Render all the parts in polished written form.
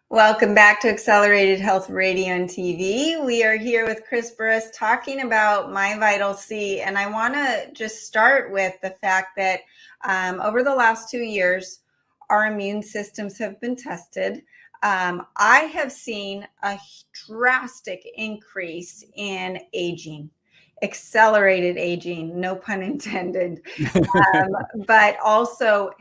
Welcome back to Accelerated Health Radio and TV. We are here with Chris Burres talking about MyVitalC, and I want to just start with the fact that over the last 2 years, our immune systems have been tested. I have seen a drastic increase in aging, accelerated aging, no pun intended. But also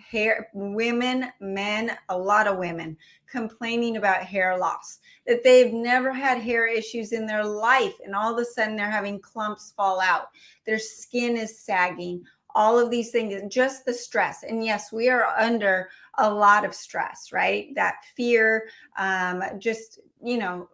women, men, a lot of women complaining about hair loss, that they've never had hair issues in their life. And all of a sudden they're having clumps fall out. Their skin is sagging, all of these things, just the stress. And yes, we are under a lot of stress, right? That fear, just,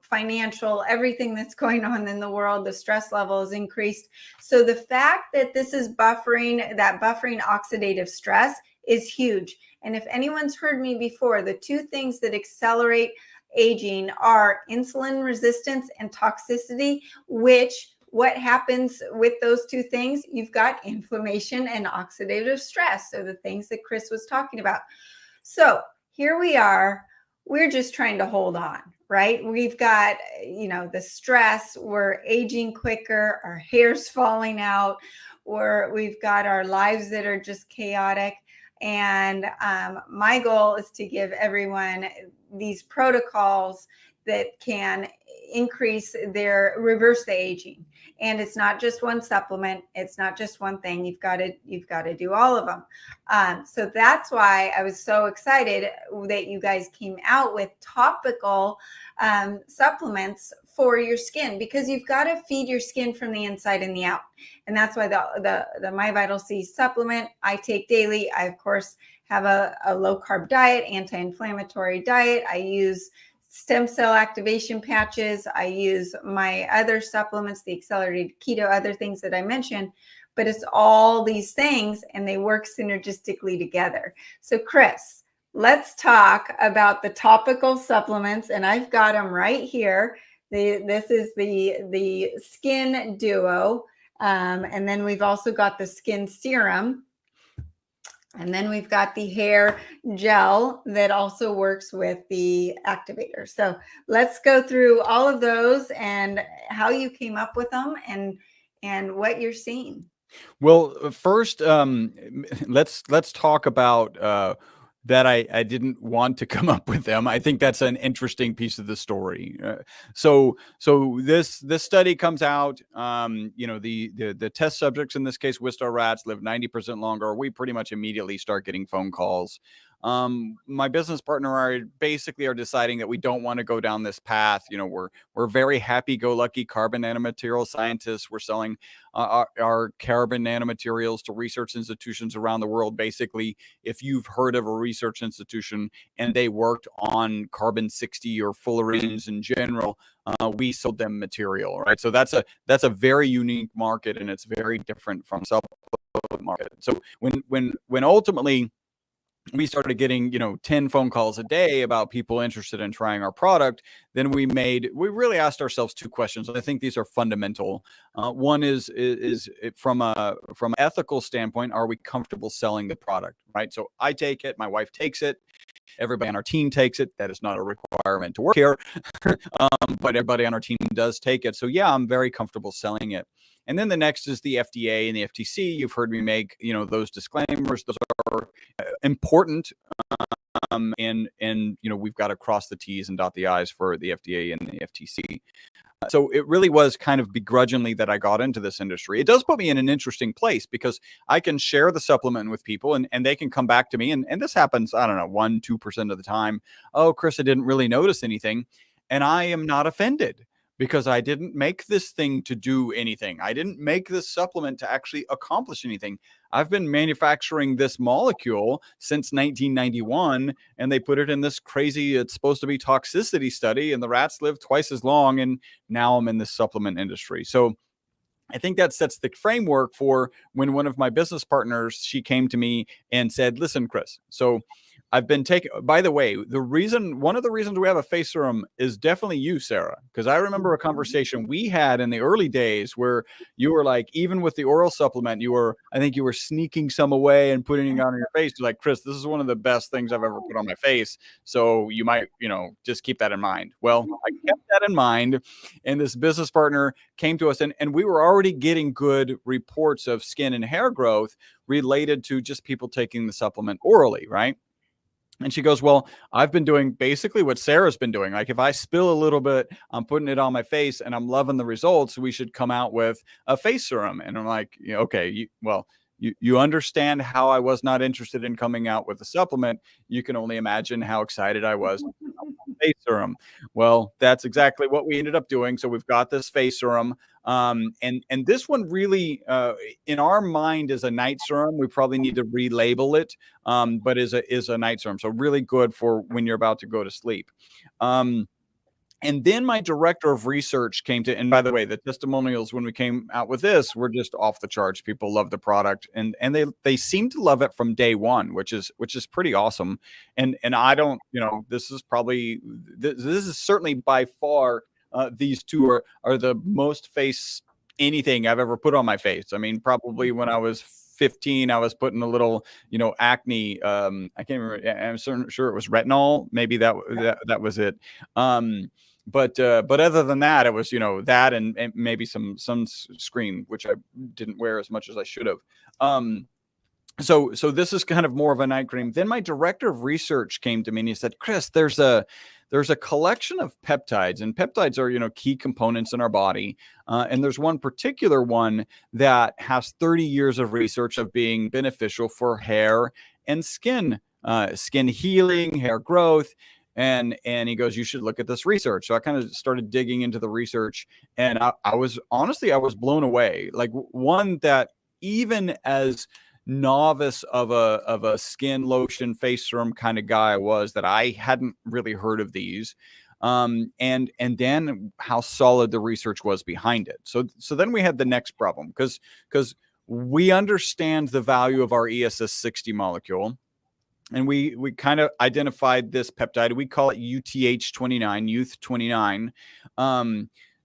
financial, everything that's going on in the world, the stress level is increased. So the fact that this is buffering oxidative stress is huge. And if anyone's heard me before, the two things that accelerate aging are insulin resistance and toxicity, which what happens with those two things? You've got inflammation and oxidative stress. So the things that Chris was talking about. So here we are. We're just trying to hold on, right? We've got, the stress. We're aging quicker. Our hair's falling out. We've got our lives that are just chaotic. And my goal is to give everyone these protocols that can increase their reverse the aging. And it's not just one supplement. It's not just one thing. You've got to do all of them. So that's why I was so excited that you guys came out with topical supplements for your skin, because you've got to feed your skin from the inside and the out. And that's why the MyVitalC supplement I take daily. I, of course, have a low carb diet, anti-inflammatory diet. I use stem cell activation patches. I use my other supplements, the accelerated keto, other things that I mentioned, but it's all these things and they work synergistically together. So Chris, let's talk about the topical supplements, and I've got them right here. This is the skin duo. And then we've also got the skin serum. And then we've got the hair gel that also works with the activator. So let's go through all of those and how you came up with them and what you're seeing. Well, first, let's talk about that I didn't want to come up with them. I think that's an interesting piece of the story. So this study comes out. The test subjects, in this case Wistar rats, live 90% longer. We pretty much immediately start getting phone calls. My business partner and I basically are deciding that we don't want to go down this path. We're very happy-go-lucky carbon nanomaterial scientists. We're selling our carbon nanomaterials to research institutions around the world. Basically, if you've heard of a research institution and they worked on carbon-60 or fullerenes in general, we sold them material, right? So that's a very unique market, and it's very different from supplement market. So when ultimately we started getting 10 phone calls a day about people interested in trying our product, then we really asked ourselves two questions. I think these are fundamental. One is from an ethical standpoint, are we comfortable selling the product, right? So I take it, my wife takes it, everybody on our team takes it. That is not a requirement to work here, but everybody on our team does take it. So yeah, I'm very comfortable selling it. And then the next is the FDA and the FTC. You've heard me make, those disclaimers. Those are important. And we've got to cross the T's and dot the I's for the FDA and the FTC. So it really was kind of begrudgingly that I got into this industry. It does put me in an interesting place because I can share the supplement with people and they can come back to me. And this happens, I don't know, 1-2% of the time. Oh, Chris, I didn't really notice anything. And I am not offended, because I didn't make this thing to do anything. I didn't make this supplement to actually accomplish anything. I've been manufacturing this molecule since 1991, and they put it in this crazy, it's supposed to be toxicity study, and the rats live twice as long, and now I'm in the supplement industry. So I think that sets the framework for when one of my business partners, she came to me and said, listen, Chris, so I've been taking, by the way, one of the reasons we have a face serum is definitely you, Sarah, because I remember a conversation we had in the early days where you were like, even with the oral supplement, I think you were sneaking some away and putting it on your face. You're like, Chris, this is one of the best things I've ever put on my face. So you might, just keep that in mind. Well, I kept that in mind. And this business partner came to us and we were already getting good reports of skin and hair growth related to just people taking the supplement orally, right? And she goes, well, I've been doing basically what Sarah's been doing. Like if I spill a little bit, I'm putting it on my face and I'm loving the results. We should come out with a face serum. And I'm like, okay, you understand how I was not interested in coming out with a supplement. You can only imagine how excited I was. Face serum. Well, that's exactly what we ended up doing. So we've got this face serum. And this one really, in our mind, is a night serum. We probably need to relabel it, but is a night serum. So really good for when you're about to go to sleep. And then my director of research came to, and by the way, the testimonials when we came out with this were just off the charts. People love the product, and they seem to love it from day one, which is pretty awesome. And I don't, this is probably this is certainly by far these two are the most face anything I've ever put on my face. I mean, probably when I was 15, I was putting a little, acne. I can't remember. I'm sure it was retinol. Maybe that was it. But other than that, it was, that and maybe some sunscreen, which I didn't wear as much as I should have. So this is kind of more of a night cream. Then my director of research came to me and he said, Chris, there's a collection of peptides, and peptides are, key components in our body. And there's one particular one that has 30 years of research of being beneficial for hair and skin healing, hair growth. And he goes, you should look at this research. So I kind of started digging into the research, and I was blown away. Like, one, that even as novice of a skin lotion face serum kind of guy I was, that I hadn't really heard of these. And then how solid the research was behind it. So then we had the next problem, because we understand the value of our ESS 60 molecule. And we kind of identified this peptide. We call it UTH29, Youth 29.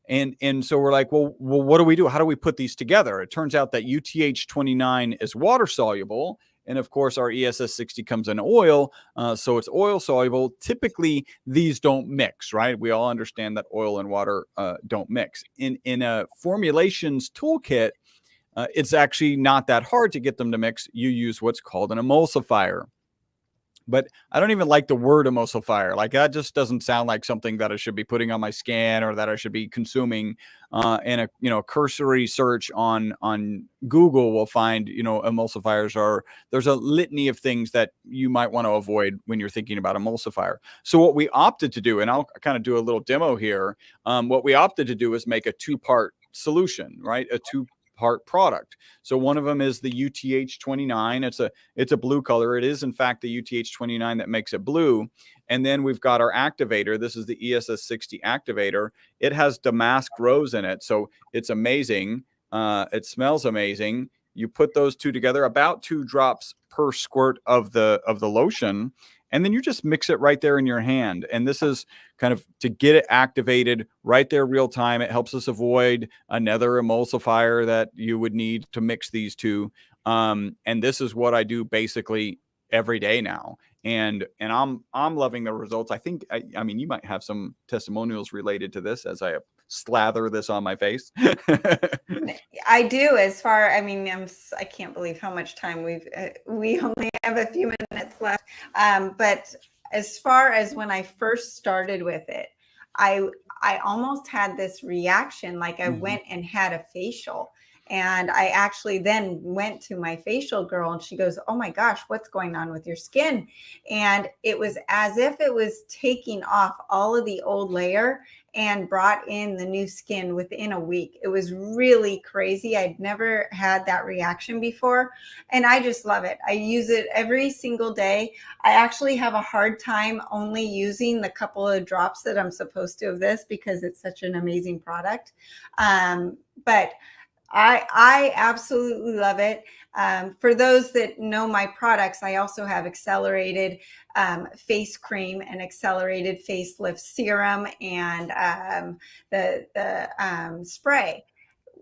And so we're like, well, what do we do? How do we put these together? It turns out that UTH29 is water soluble. And of course, our ESS 60 comes in oil. So it's oil soluble. Typically, these don't mix, right? We all understand that oil and water don't mix. In a formulations toolkit, it's actually not that hard to get them to mix. You use what's called an emulsifier. But I don't even like the word emulsifier. Like, that just doesn't sound like something that I should be putting on my skin or that I should be consuming. And a cursory search on Google will find, emulsifiers there's a litany of things that you might want to avoid when you're thinking about emulsifier. So what we opted to do, and I'll kind of do a little demo here. What we opted to do is make a 2-part solution, right? A 2-part product. So one of them is the UTH29. It's a blue color. It is in fact the UTH29 that makes it blue. And then we've got our activator. This is the ESS 60 activator. It has damask rose in it, so it's amazing. It smells amazing. You put those two together, about 2 drops per squirt of the lotion, and then you just mix it right there in your hand. And this is kind of to get it activated right there real time. It helps us avoid another emulsifier that you would need to mix these two. And this is what I do basically every day now. And I'm loving the results. I think, I mean, you might have some testimonials related to this as I slather this on my face. I do. I can't believe how much time we only have a few minutes left. But as far as when I first started with it, I almost had this reaction, like I went and had a facial. And I actually then went to my facial girl and she goes, oh my gosh, what's going on with your skin? And it was as if it was taking off all of the old layer and brought in the new skin within a week. It was really crazy. I'd never had that reaction before. And I just love it. I use it every single day. I actually have a hard time only using the couple of drops that I'm supposed to of this because it's such an amazing product. But I absolutely love it. For those that know my products, I also have accelerated face cream and accelerated facelift serum and the spray.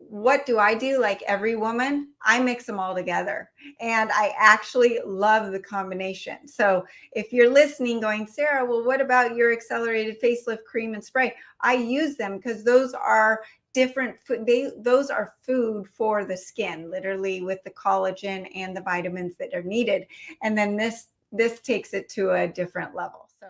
What do I do? Like every woman, I mix them all together, and I actually love the combination. So if you're listening going, Sarah, well, what about your accelerated facelift cream and spray? I use them because those are different food. Those are food for the skin, literally, with the collagen and the vitamins that are needed. And then this takes it to a different level. So